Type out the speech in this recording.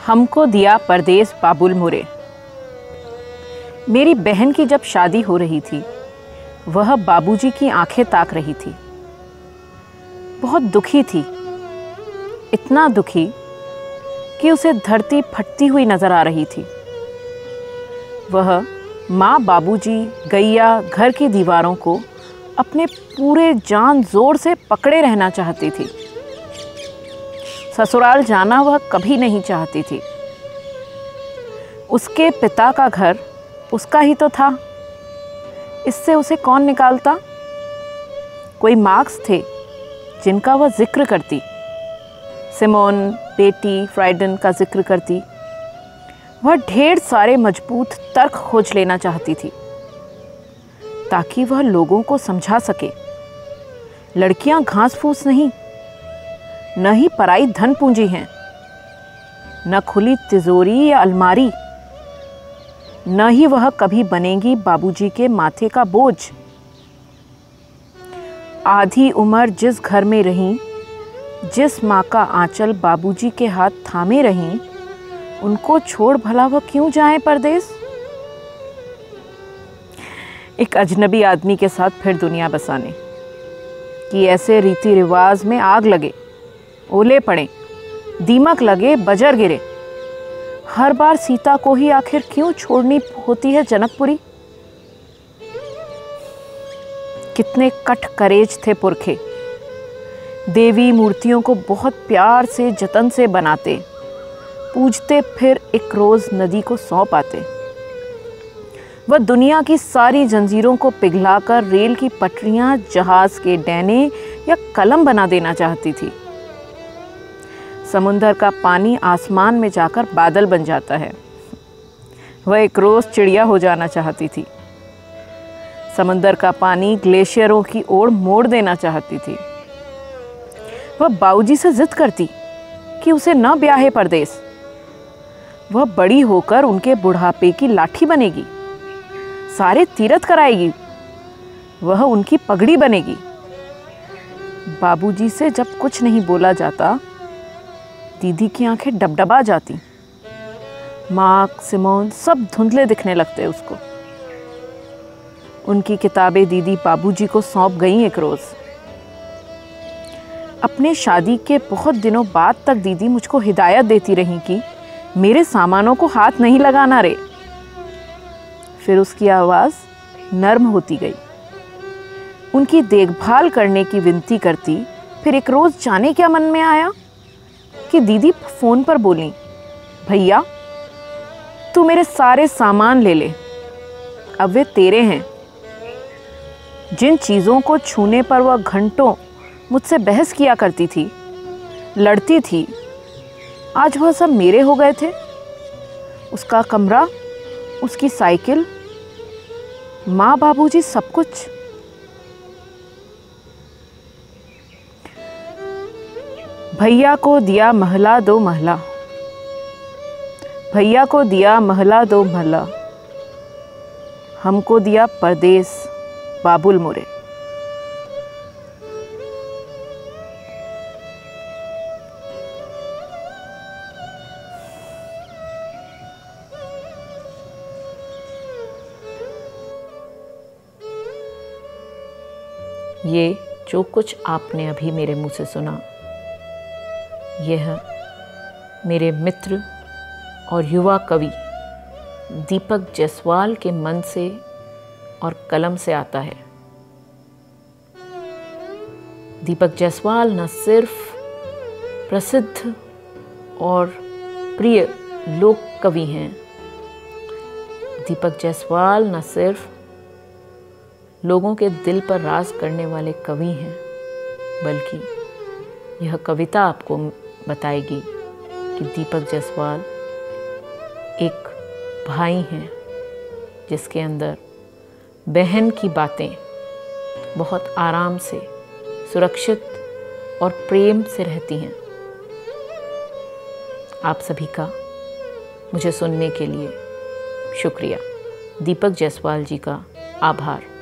हमको दिया परदेस बाबुल मोरे। मेरी बहन की जब शादी हो रही थी, वह बाबूजी की आंखें ताक रही थी। बहुत दुखी थी, इतना दुखी कि उसे धरती फटती हुई नजर आ रही थी। वह माँ, बाबूजी, गैया, घर की दीवारों को अपने पूरे जान जोर से पकड़े रहना चाहती थी। ससुराल जाना वह कभी नहीं चाहती थी। उसके पिता का घर उसका ही तो था, इससे उसे कौन निकालता। कोई मार्क्स थे जिनका वह जिक्र करती, सिमोन, बेटी, फ्राइडन का जिक्र करती। वह ढेर सारे मजबूत तर्क खोज लेना चाहती थी ताकि वह लोगों को समझा सके लड़कियां घास फूस नहीं, न ही पराई धन पूंजी हैं, न खुली तिजोरी या अलमारी, न ही वह कभी बनेगी बाबूजी के माथे का बोझ। आधी उम्र जिस घर में रही, जिस माँ का आंचल बाबूजी के हाथ थामे रही, उनको छोड़ भला वह क्यों जाए परदेस। एक अजनबी आदमी के साथ फिर दुनिया बसाने कि ऐसे रीति रिवाज में आग लगे, ओले पड़े, दीमक लगे, बजर गिरे। हर बार सीता को ही आखिर क्यों छोड़नी होती है जनकपुरी। कितने कट करेज थे पुरखे। देवी मूर्तियों को बहुत प्यार से, जतन से बनाते, पूजते, फिर एक रोज नदी को सौंप आते। वह दुनिया की सारी जंजीरों को पिघलाकर रेल की पटरियां, जहाज के डैने या कलम बना देना चाहती थी। समुंदर का पानी आसमान में जाकर बादल बन जाता है, वह एक रोज चिड़िया हो जाना चाहती थी। समंदर का पानी ग्लेशियरों की ओर मोड़ देना चाहती थी। वह बाबूजी से जिद करती कि उसे न ब्याहे परदेस। वह बड़ी होकर उनके बुढ़ापे की लाठी बनेगी, सारे तीरथ कराएगी, वह उनकी पगड़ी बनेगी। बाबूजी से जब कुछ नहीं बोला जाता, दीदी की आंखें डबडबा जाती। मार्क, सिमोन सब धुंधले दिखने लगते उसको। उनकी किताबें दीदी बाबूजी को सौंप गईं एक रोज। अपने शादी के बहुत दिनों बाद तक दीदी मुझको हिदायत देती रही कि मेरे सामानों को हाथ नहीं लगाना रे। फिर उसकी आवाज़ नर्म होती गई। उनकी देखभाल करने की विनती करती। फिर एक रोज़ जाने क्या मन में आया कि दीदी फ़ोन पर बोली, भैया तू मेरे सारे सामान ले ले, अब वे तेरे हैं। जिन चीज़ों को छूने पर वह घंटों मुझसे बहस किया करती थी, लड़ती थी, आज वह सब मेरे हो गए थे। उसका कमरा, उसकी साइकिल, माँ, बाबूजी, सब कुछ। भैया को दिया महला दो महला, भैया को दिया महला दो महला, हमको दिया परदेस बाबुल मोरे। ये जो कुछ आपने अभी मेरे मुंह से सुना, यह मेरे मित्र और युवा कवि दीपक जायसवाल के मन से और कलम से आता है। दीपक जायसवाल न सिर्फ प्रसिद्ध और प्रिय लोक कवि हैं, दीपक जायसवाल न सिर्फ लोगों के दिल पर राज करने वाले कवि हैं, बल्कि यह कविता आपको बताएगी कि दीपक जायसवाल एक भाई हैं जिसके अंदर बहन की बातें बहुत आराम से, सुरक्षित और प्रेम से रहती हैं। आप सभी का मुझे सुनने के लिए शुक्रिया। दीपक जायसवाल जी का आभार।